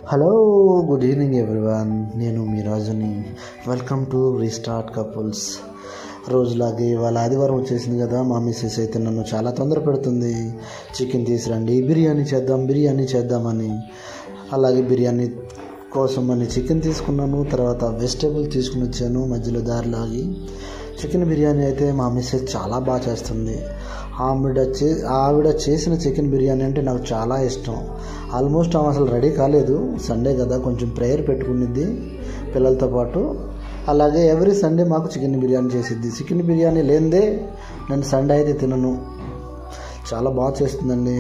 Hello, good evening everyone. నేను మీ రాజుని. Welcome to restart couples. రోజులాగే ఇవాళ ఆదివారం వచ్చేసింది కదా. మా మిస్సెస్ అయితే నన్ను చాలా తొందర పెడుతుంది. చికెన్ తీసురండి, బిర్యానీ చేద్దామని. అలాగే బిర్యానీ కోసం అని చికెన్ తీసుకున్నాను. తర్వాత వెజిటేబుల్ తీసుకుని వచ్చాను. మధ్యలో దారిలాగి చికెన్ బిర్యానీ అయితే మా మిస్సెస్ చాలా బాగా చేస్తుంది. ఆవిడ చేసిన చికెన్ బిర్యానీ అంటే నాకు చాలా ఇష్టం. ఆల్మోస్ట్ ఆమె అసలు రెడీ కాలేదు. సండే కదా, కొంచెం ప్రేయర్ పెట్టుకునిద్ది పిల్లలతో పాటు. అలాగే ఎవ్రీ సండే మాకు చికెన్ బిర్యానీ చేసిద్ది. చికెన్ బిర్యానీ లేనిదే నేను సండే అయితే తినను. చాలా బాగా చేస్తుందండి.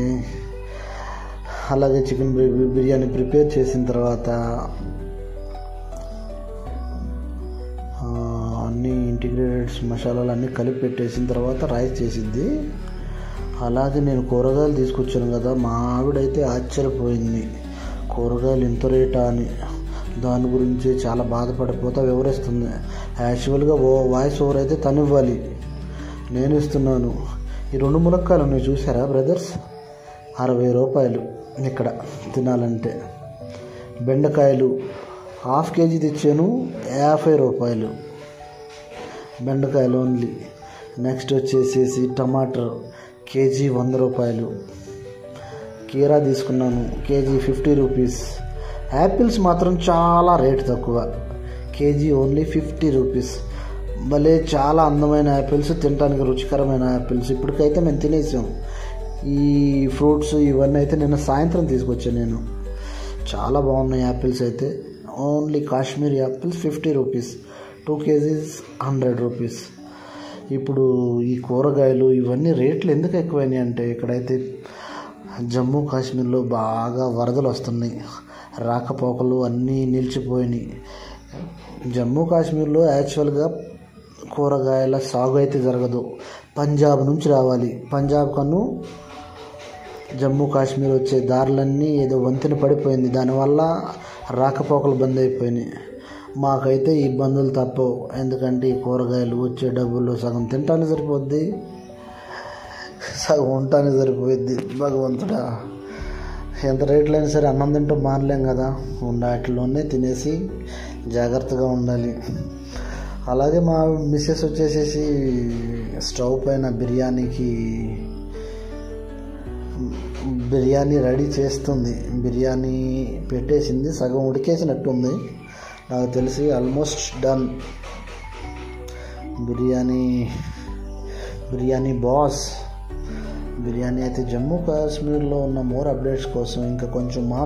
అలాగే చికెన్ బిర్యానీ ప్రిపేర్ చేసిన తర్వాత అన్నీ ఇంటిగ్రేటెడ్స్ మసాలాలు అన్నీ కలిపి పెట్టేసిన తర్వాత రైస్ చేసిద్ది. అలాగే నేను కూరగాయలు తీసుకొచ్చాను కదా, మా ఆవిడైతే ఆశ్చర్యపోయింది. కూరగాయలు ఇంత రేటా అని. దాని గురించి చాలా బాధపడిపోతా వివరిస్తుంది. యాక్చువల్గా వాయిస్ ఓవర్ అయితే తను ఇవ్వాలి, నేను ఇస్తున్నాను. ఈ 2 ములక్కాయలు ఉన్నాయి చూసారా బ్రదర్స్, 60 రూపాయలు ఇక్కడ తినాలంటే. బెండకాయలు ½ కేజీ తెచ్చాను, 50 రూపాయలు బెండకాయలు ఓన్లీ. నెక్స్ట్ వచ్చేసేసి టమాటర్ కేజీ 100 రూపాయలు. కీరా తీసుకున్నాను, కేజీ 50 రూపీస్. యాపిల్స్ మాత్రం చాలా రేట్ తక్కువ, కేజీ ఓన్లీ 50 రూపీస్. భలే చాలా అందమైన యాపిల్స్, తినడానికి రుచికరమైన యాపిల్స్. ఇప్పటికైతే మేము తినేసాం. ఈ ఫ్రూట్స్ ఇవన్నీ అయితే నిన్న సాయంత్రం తీసుకొచ్చాను నేను. చాలా బాగున్నాయి యాపిల్స్ అయితే. Only Kashmir apples 50 rupees, 2 kgs 100 rupees. ఇప్పుడు ఈ కూరగాయలు ఇవన్నీ రేట్లు ఎందుకు ఎక్కువైనాయి అంటే, ఇక్కడైతే జమ్మూ కాశ్మీర్లో బాగా వరదలు వస్తున్నాయి. రాకపోకలు అన్నీ నిలిచిపోయినాయి. జమ్మూ కాశ్మీర్లో యాక్చువల్గా కూరగాయల సాగు అయితే జరగదు. పంజాబ్ నుంచి రావాలి. పంజాబ్ కన్నా జమ్మూ కాశ్మీర్ వచ్చే దారులన్నీ ఏదో వంతెన పడిపోయింది. దానివల్ల రాకపోకలు బంద్ అయిపోయినాయి. మాకైతే ఇబ్బందులు తప్పవు. ఎందుకంటే ఈ కూరగాయలు వచ్చే డబ్బులు సగం తినటానికి సరిపోద్ది, సగం ఉండటానికి సరిపోద్ది. భగవంతుడా, ఎంత రేట్లైనా సరే అన్నం తింటూ మానలేం కదా. వాటిలోనే తినేసి జాగ్రత్తగా ఉండాలి. అలాగే మా మిస్సెస్ వచ్చేసేసి స్టవ్ పైన బిర్యానీ రెడీ చేస్తుంది. బిర్యానీ పెట్టేసింది, సగం ఉడికేసినట్టుంది నాకు తెలిసి. Almost done. Biryani boss. Biryani అయితే జమ్మూ కాశ్మీర్లో ఉన్న మోర్ అప్డేట్స్ కోసం ఇంకా కొంచెం మా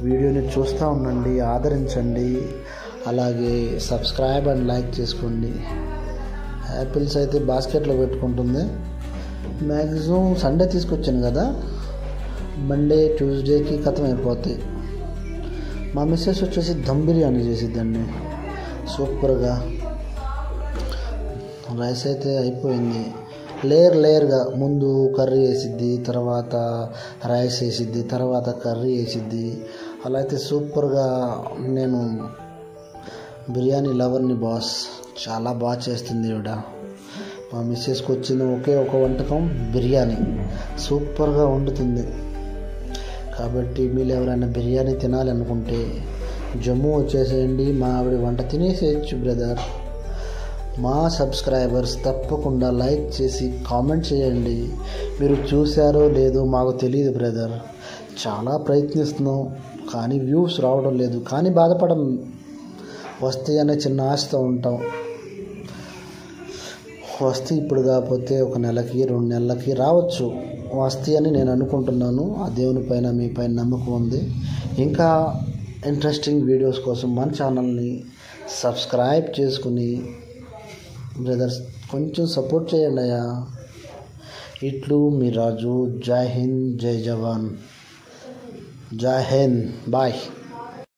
వీడియోని చూస్తూ ఉండండి, ఆదరించండి. అలాగే సబ్స్క్రైబ్ అండ్ లైక్ చేసుకోండి. యాపిల్స్ అయితే బాస్కెట్లో పెట్టుకుంటుంది. మ్యాక్సిమం సండే తీసుకొచ్చాను కదా, మండే ట్యూస్డేకి ఖతం అయిపోతాయి. మా మిస్సెస్ వచ్చేసి దమ్ బిర్యానీ చేసిద్దండి సూపర్గా. రైస్ అయితే అయిపోయింది. లేయర్గా ముందు కర్రీ వేసిద్ది, తర్వాత రైస్ వేసిద్ది, తర్వాత కర్రీ వేసిద్ది. అలా అయితే సూపర్గా. నేను బిర్యానీ లవర్ని బాస్. చాలా బాగా చేస్తుంది ఈవిడ. మా మిస్సెస్కి వచ్చిన ఒక వంటకం బిర్యానీ. సూపర్గా వండుతుంది. కాబట్టి మీరు ఎవరైనా బిర్యానీ తినాలనుకుంటే జమ్మూ వచ్చేసేయండి. మా ఆవిడ వంట తినేసేయచ్చు బ్రదర్. మా సబ్స్క్రైబర్స్ తప్పకుండా లైక్ చేసి కామెంట్ చేయండి. మీరు చూసారో లేదో మాకు తెలియదు బ్రదర్. చాలా ప్రయత్నిస్తున్నాం కానీ వ్యూస్ రావడం లేదు. కానీ బాధపడం, వస్తే అనే చిన్న ఆశతో ఉంటాం. వస్తే ఇప్పుడు కాకపోతే 1 నెలకి 2 నెలలకి రావచ్చు. వస్తాయి అని నేను అనుకుంటున్నాను. ఆ దేవుని పైన మీ పైన నమ్మకం ఉంది. ఇంకా ఇంట్రెస్టింగ్ వీడియోస్ కోసం మన ఛానల్ని సబ్స్క్రైబ్ చేసుకుని బ్రదర్స్ కొంచెం సపోర్ట్ చేయండి అయ్యా. ఇట్లు మీ రాజు. జై హింద్, జై జవాన్, జై హింద్. బాయ్.